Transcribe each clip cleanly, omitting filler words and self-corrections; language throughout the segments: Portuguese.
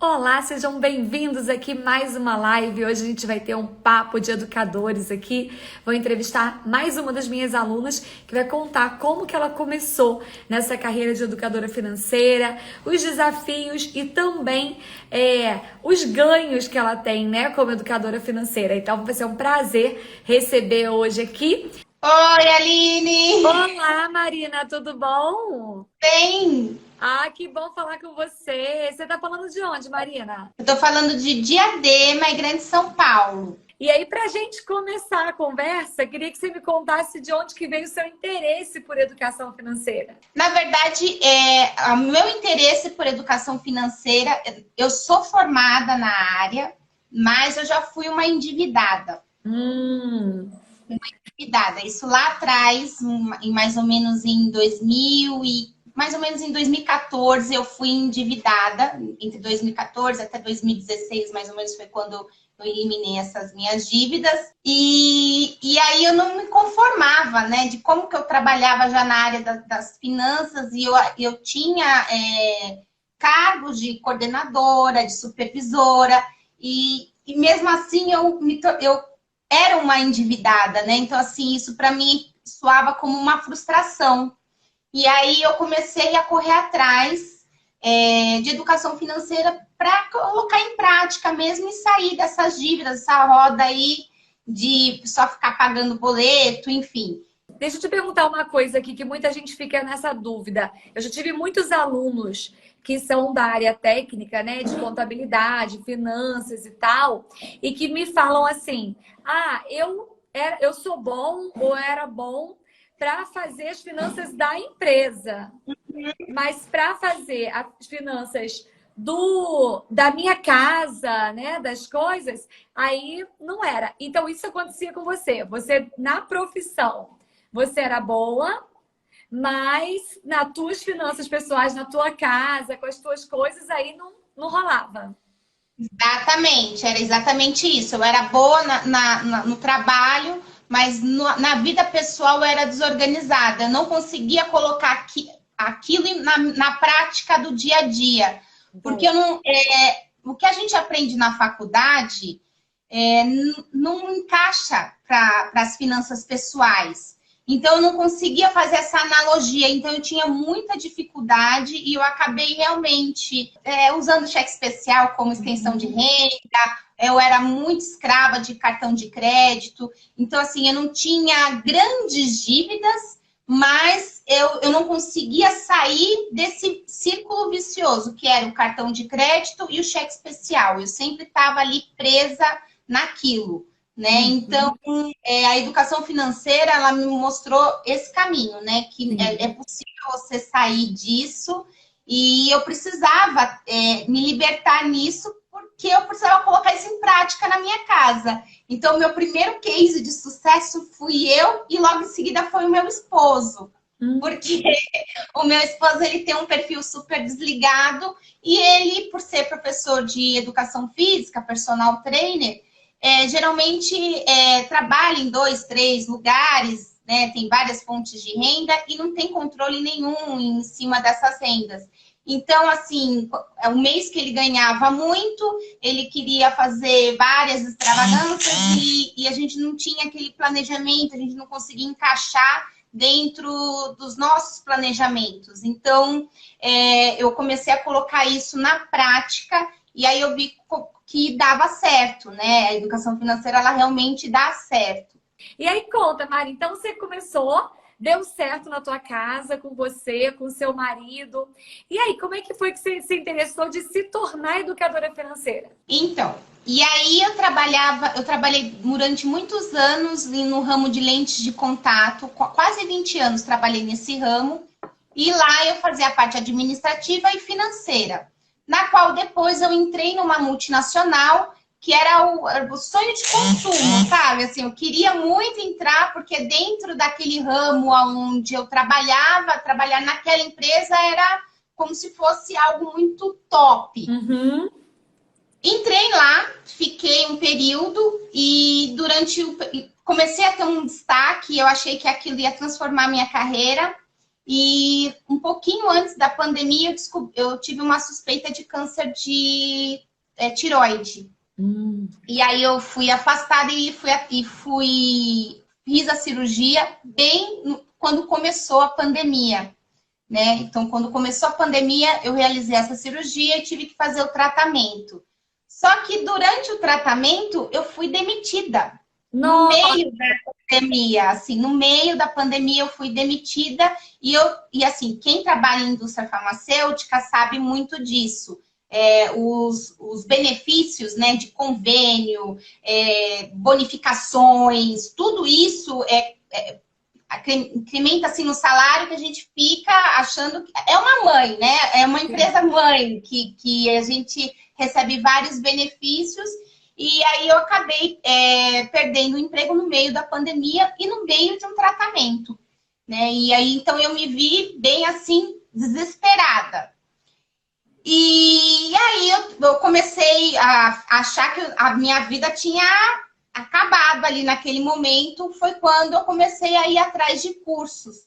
Olá, sejam bem-vindos aqui mais uma live. Hoje a gente vai ter um papo de educadores aqui. Vou entrevistar mais uma das minhas alunas que vai contar como que ela começou nessa carreira de educadora financeira, os desafios e também os ganhos que ela tem, né, como educadora financeira. Então vai ser um prazer receber hoje aqui. Oi, Aline! Olá, Marina, tudo bom? Bem, Ah, que bom falar com você. Você tá falando de onde, Marina? eu tô falando de Diadema e Grande São Paulo. E aí, para a gente começar a conversa, queria que você me contasse de onde que veio o seu interesse por educação financeira. Na verdade, o meu interesse por educação financeira, eu sou formada na área, mas eu já fui uma endividada. Hum, Isso lá atrás, em mais ou menos em 2000 e mais ou menos em 2014 eu fui endividada, entre 2014 até 2016, mais ou menos foi quando eu eliminei essas minhas dívidas. E aí eu não me conformava, né, de como que eu trabalhava já na área das finanças e eu tinha cargos de coordenadora, de supervisora, e mesmo assim eu era uma endividada, né? Então, assim, isso para mim soava como uma frustração. E aí eu comecei a correr atrás de educação financeira para colocar em prática mesmo e sair dessas dívidas, essa roda aí de só ficar pagando boleto, enfim. deixa eu te perguntar uma coisa aqui que muita gente fica nessa dúvida. Eu já tive muitos alunos que são da área técnica, né, de contabilidade, finanças e tal, e que me falam assim: ah, eu sou bom ou era bom para fazer as finanças da empresa. Mas para fazer as finanças da minha casa, né, das coisas, aí não era. Então isso acontecia com você. Você na profissão, você era boa, mas nas tuas finanças pessoais, na tua casa, com as tuas coisas, aí não rolava. Exatamente, era exatamente isso. Eu era boa no trabalho, mas na vida pessoal eu era desorganizada. Eu não conseguia colocar aquilo na prática do dia a dia. Porque Boa. eu não, o que a gente aprende na faculdade não encaixa para as finanças pessoais. Então, eu não conseguia fazer essa analogia. Então, eu tinha muita dificuldade e eu acabei realmente usando cheque especial como extensão de renda. Eu era muito escrava de cartão de crédito. Então, assim, eu não tinha grandes dívidas, mas eu não conseguia sair desse círculo vicioso, que era o cartão de crédito e o cheque especial. Eu sempre estava ali presa naquilo, né? Então, Uhum. a educação financeira, ela me mostrou esse caminho, né? Que é Sim. possível você sair disso e eu precisava me libertar nisso porque eu precisava colocar isso em prática na minha casa. Então, meu primeiro case de sucesso fui eu e logo em seguida foi o meu esposo. Hum. Porque o meu esposo ele tem um perfil super desligado e ele, por ser professor de educação física, personal trainer, geralmente trabalha em 2, 3 lugares, né? Tem várias fontes de renda e não tem controle nenhum em cima dessas rendas. Então, assim, o mês que ele ganhava muito, ele queria fazer várias extravagâncias e a gente não tinha aquele planejamento, a gente não conseguia encaixar dentro dos nossos planejamentos. Então, eu comecei a colocar isso na prática e aí eu vi que dava certo, né? A educação financeira, ela realmente dá certo. E aí conta, Mari, então você começou, deu certo na tua casa, com você, com seu marido. E aí, como é que foi que você se interessou de se tornar educadora financeira? Então, e aí eu trabalhei durante muitos anos no ramo de lentes de contato, quase 20 anos trabalhei nesse ramo, e lá eu fazia a parte administrativa e financeira, na qual depois eu entrei numa multinacional que era o sonho de consumo, sabe? Assim, eu queria muito entrar, porque dentro daquele ramo onde eu trabalhava, trabalhar naquela empresa era como se fosse algo muito top. Uhum. Entrei lá, fiquei um período e comecei a ter um destaque, eu achei que aquilo ia transformar minha carreira. E um pouquinho antes da pandemia, eu tive uma suspeita de câncer de tireoide. E aí eu fui afastada e fiz a cirurgia bem quando começou a pandemia, né? Então, quando começou a pandemia, eu realizei essa cirurgia e tive que fazer o tratamento. Só que durante o tratamento, eu fui demitida. No meio da pandemia, assim, no meio da pandemia eu fui demitida e assim, quem trabalha em indústria farmacêutica sabe muito disso. Os benefícios, né, de convênio, bonificações, tudo isso incrementa assim no salário que a gente fica achando que é uma mãe, né? É uma empresa mãe que a gente recebe vários benefícios. E aí eu acabei perdendo o emprego no meio da pandemia e no meio de um tratamento, né? E aí então eu me vi bem assim desesperada. E aí eu comecei a achar que a minha vida tinha acabado ali naquele momento. Foi quando eu comecei a ir atrás de cursos.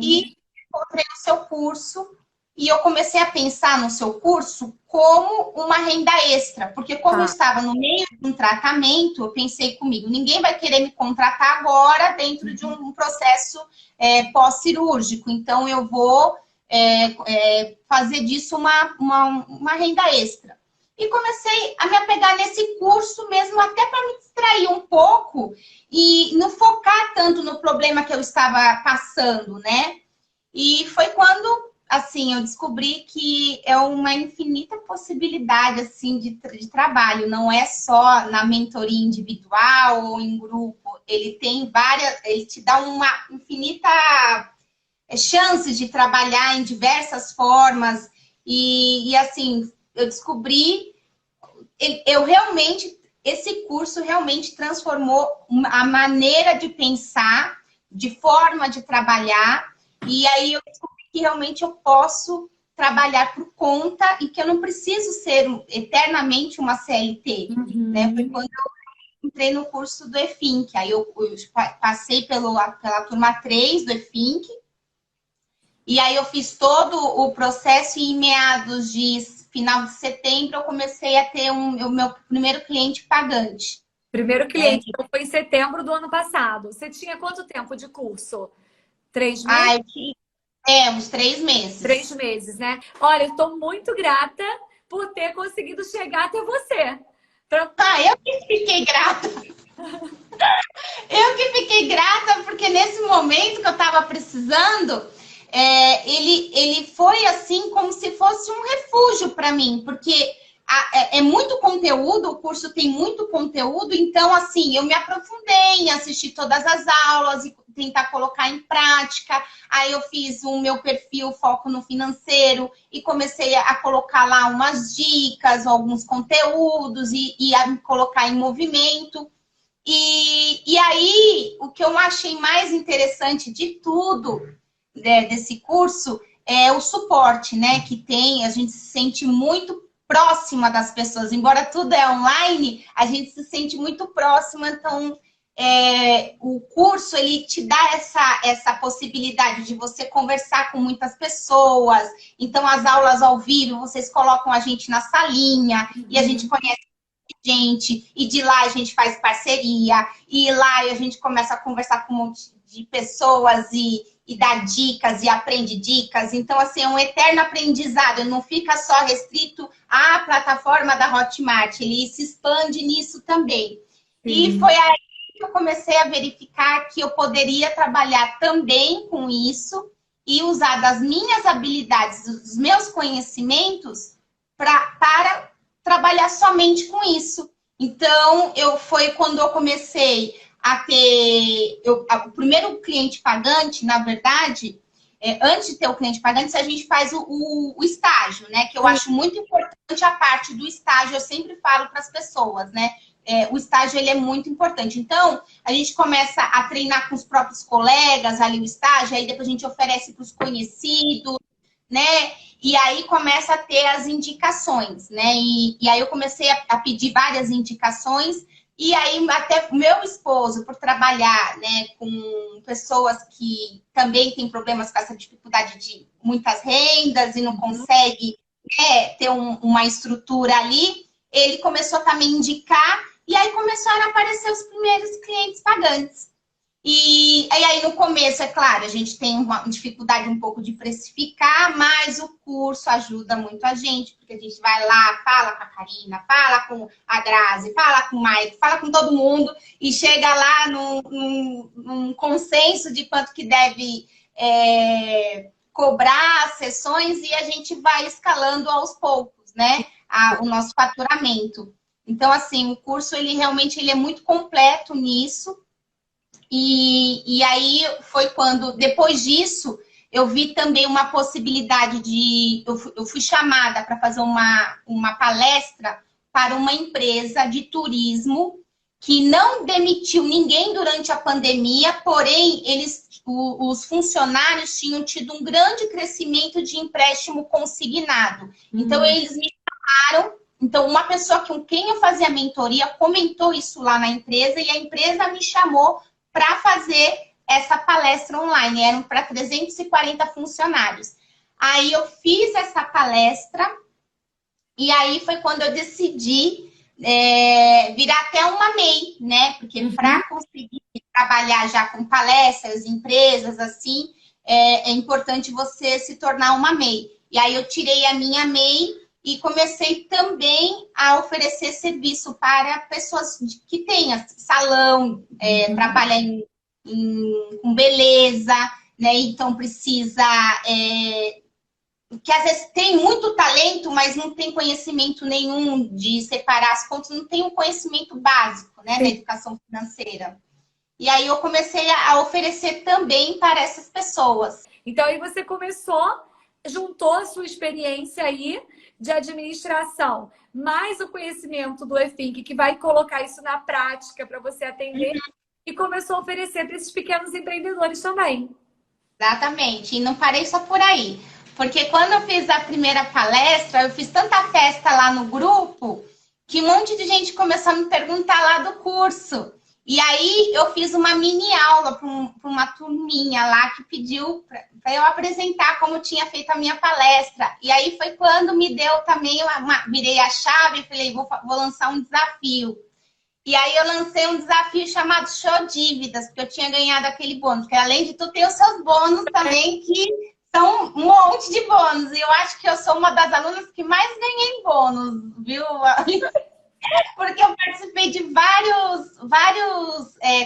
E encontrei o seu curso e eu comecei a pensar no seu curso como uma renda extra. Porque como eu estava no meio de um tratamento, eu pensei comigo, ninguém vai querer me contratar agora dentro de um processo pós-cirúrgico. Então eu vou fazer disso uma renda extra. E comecei a me apegar nesse curso mesmo, até para me distrair um pouco e não focar tanto no problema que eu estava passando, né? E foi quando, assim, eu descobri que é uma infinita possibilidade, assim, de trabalho. Não é só na mentoria individual ou em grupo. Ele tem ele te dá uma infinita chances de trabalhar em diversas formas. E assim, eu descobri, esse curso realmente transformou a maneira de pensar, de forma de trabalhar, e aí eu descobri que realmente eu posso trabalhar por conta e que eu não preciso ser eternamente uma CLT, né? Foi quando eu entrei no curso do EFINC, aí eu passei pela turma 3 do EFINC, e aí eu fiz todo o processo e em meados de final de setembro eu comecei a ter o meu primeiro cliente pagante. Primeiro cliente, então foi em setembro do ano passado. Você tinha quanto tempo de curso? 3 meses? Uns 3 meses. 3 meses, né? Olha, eu estou muito grata por ter conseguido chegar até você. Eu que fiquei grata. Eu que fiquei grata porque nesse momento que eu estava precisando, ele foi assim como se fosse um refúgio para mim, porque é muito conteúdo, o curso tem muito conteúdo, então assim, eu me aprofundei em assistir todas as aulas e tentar colocar em prática. Aí eu fiz o meu perfil Foco no Financeiro e comecei a colocar lá umas dicas, alguns conteúdos e a me colocar em movimento. E aí, o que eu achei mais interessante de tudo, né, desse curso é o suporte, né? Que tem, a gente se sente muito próxima das pessoas. Embora tudo é online, a gente se sente muito próxima. Então, o curso, ele te dá essa possibilidade de você conversar com muitas pessoas. Então, as aulas ao vivo, vocês colocam a gente na salinha e a gente conhece gente, e de lá a gente faz parceria, e lá a gente começa a conversar com um monte de pessoas e dá dicas e aprende dicas. Então, assim, é um eterno aprendizado, não fica só restrito à plataforma da Hotmart, ele se expande nisso também. E foi aí que eu comecei a verificar que eu poderia trabalhar também com isso e usar das minhas habilidades, dos meus conhecimentos para trabalhar somente com isso. Então, foi quando eu comecei a ter... o primeiro cliente pagante, na verdade, antes de ter o cliente pagante, a gente faz o estágio, né? Que eu acho muito importante a parte do estágio, eu sempre falo para as pessoas, né? O estágio, ele é muito importante. Então, a gente começa a treinar com os próprios colegas ali o estágio, aí depois a gente oferece para os conhecidos, né? E aí começa a ter as indicações, né? E aí eu comecei a pedir várias indicações E aí, até meu esposo, por trabalhar, né, com pessoas que também têm problemas com essa dificuldade de muitas rendas e não consegue, né, ter uma estrutura ali, ele começou também a indicar e aí começaram a aparecer os primeiros clientes pagantes. E aí, no começo, é claro, a gente tem uma dificuldade um pouco de precificar, mas o curso ajuda muito a gente, porque a gente vai lá, fala com a Karina, fala com a Grazi, fala com o Mike, fala com todo mundo e chega lá num consenso de quanto que deve cobrar as sessões e a gente vai escalando aos poucos, né? O nosso faturamento. Então, assim, o curso, ele realmente ele é muito completo nisso. E aí foi quando, depois disso, eu vi também uma possibilidade de... Eu fui chamada para fazer uma palestra para uma empresa de turismo que não demitiu ninguém durante a pandemia, porém, os funcionários tinham tido um grande crescimento de empréstimo consignado. Então, eles me chamaram. Então, uma pessoa com quem eu fazia mentoria comentou isso lá na empresa e a empresa me chamou para fazer essa palestra online. Eram para 340 funcionários. Aí eu fiz essa palestra e aí foi quando eu decidi virar até uma MEI, né? Porque para conseguir trabalhar já com palestras, empresas, assim, é importante você se tornar uma MEI. E aí eu tirei a minha MEI e comecei também a oferecer serviço para pessoas que têm salão, trabalham com beleza, né? Então precisa... que às vezes tem muito talento, mas não tem conhecimento nenhum de separar as contas, não tem um conhecimento básico, né, da educação financeira. E aí eu comecei a oferecer também para essas pessoas. Então aí você começou, juntou a sua experiência aí de administração, mais o conhecimento do EFINC, que vai colocar isso na prática para você atender, e começou a oferecer para esses pequenos empreendedores também. Exatamente, e não parei só por aí. Porque quando eu fiz a primeira palestra, eu fiz tanta festa lá no grupo, que um monte de gente começou a me perguntar lá do curso. E aí eu fiz uma mini aula para uma turminha lá que pediu para eu apresentar como tinha feito a minha palestra. E aí foi quando me deu também, virei a chave e falei, vou lançar um desafio. E aí eu lancei um desafio chamado Show Dívidas, porque eu tinha ganhado aquele bônus. Porque além de tu ter os seus bônus também, que são um monte de bônus. E eu acho que eu sou uma das alunas que mais ganhei bônus, viu? Porque eu participei de vários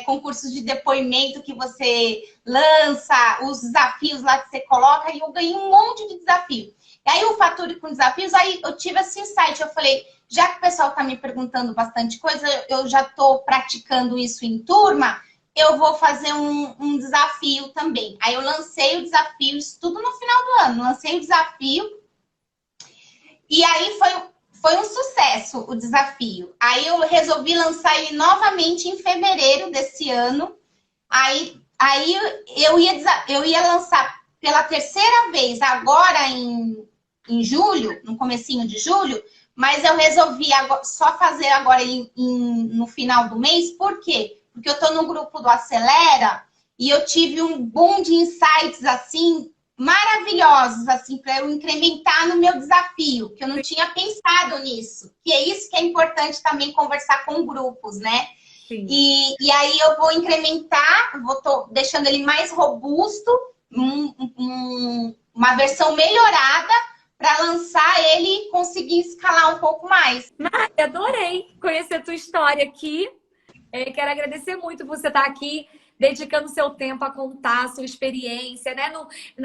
concursos de depoimento que você lança, os desafios lá que você coloca, e eu ganhei um monte de desafio. E aí o Fature com desafios, aí eu tive esse insight, eu falei, já que o pessoal está me perguntando bastante coisa, eu já estou praticando isso em turma, eu vou fazer um desafio também. Aí eu lancei o desafio, isso tudo no final do ano, lancei o desafio, e aí foi um sucesso o desafio. Aí eu resolvi lançar ele novamente em fevereiro desse ano. Aí eu ia lançar pela terceira vez agora em julho, no comecinho de julho, mas eu resolvi só fazer agora no final do mês. Por quê? Porque eu estou no grupo do Acelera e eu tive um boom de insights assim, maravilhosos, assim, para eu incrementar no meu desafio, que eu não tinha pensado nisso. Que é isso que é importante também conversar com grupos, né? Sim. E aí eu vou incrementar, tô deixando ele mais robusto, uma versão melhorada, para lançar ele e conseguir escalar um pouco mais. Mari, adorei conhecer a tua história aqui. Quero agradecer muito por você estar aqui, dedicando seu tempo a contar a sua experiência, né?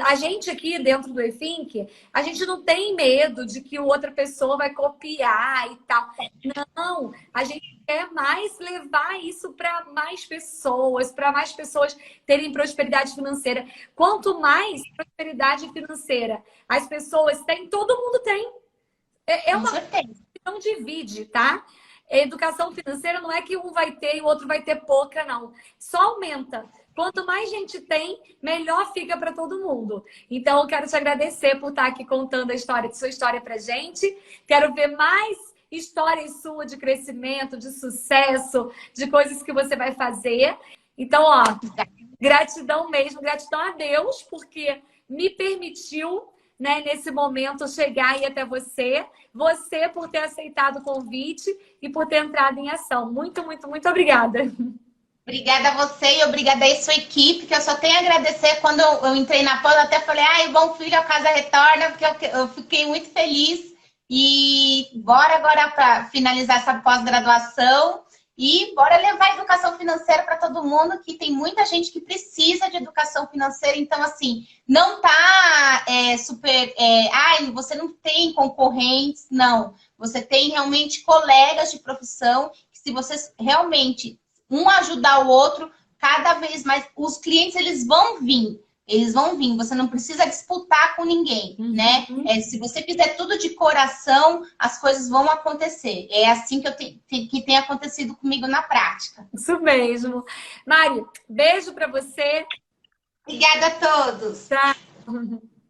A gente aqui dentro do EFINC, a gente não tem medo de que outra pessoa vai copiar e tal. Não, a gente quer mais levar isso para mais pessoas terem prosperidade financeira. Quanto mais prosperidade financeira as pessoas têm, todo mundo tem. É uma coisa que não divide, tá? Educação financeira não é que um vai ter e o outro vai ter pouca, não. Só aumenta. Quanto mais gente tem, melhor fica para todo mundo. Então, eu quero te agradecer por estar aqui contando sua história pra gente. Quero ver mais histórias suas de crescimento, de sucesso, de coisas que você vai fazer. Então, ó, gratidão mesmo, gratidão a Deus, porque me permitiu, né, nesse momento, chegar aí até você. Você por ter aceitado o convite e por ter entrado em ação. Muito, muito, muito obrigada. Obrigada a você e obrigada aí a sua equipe, que eu só tenho a agradecer. Quando eu entrei na pós, eu até falei, ai, bom filho, a casa retorna, porque eu fiquei muito feliz. E bora agora para finalizar essa pós-graduação e bora levar a educação financeira para todo mundo, que tem muita gente que precisa de educação financeira. Então, assim, não tá super... ai, você não tem concorrentes, não. Você tem realmente colegas de profissão, que se vocês realmente... um ajudar o outro, cada vez mais. Os clientes, eles vão vir. Eles vão vir. Você não precisa disputar com ninguém, né? Se você fizer tudo de coração, as coisas vão acontecer. É assim que tem acontecido comigo na prática. Isso mesmo. Mari, beijo para você. Obrigada a todos. Tchau.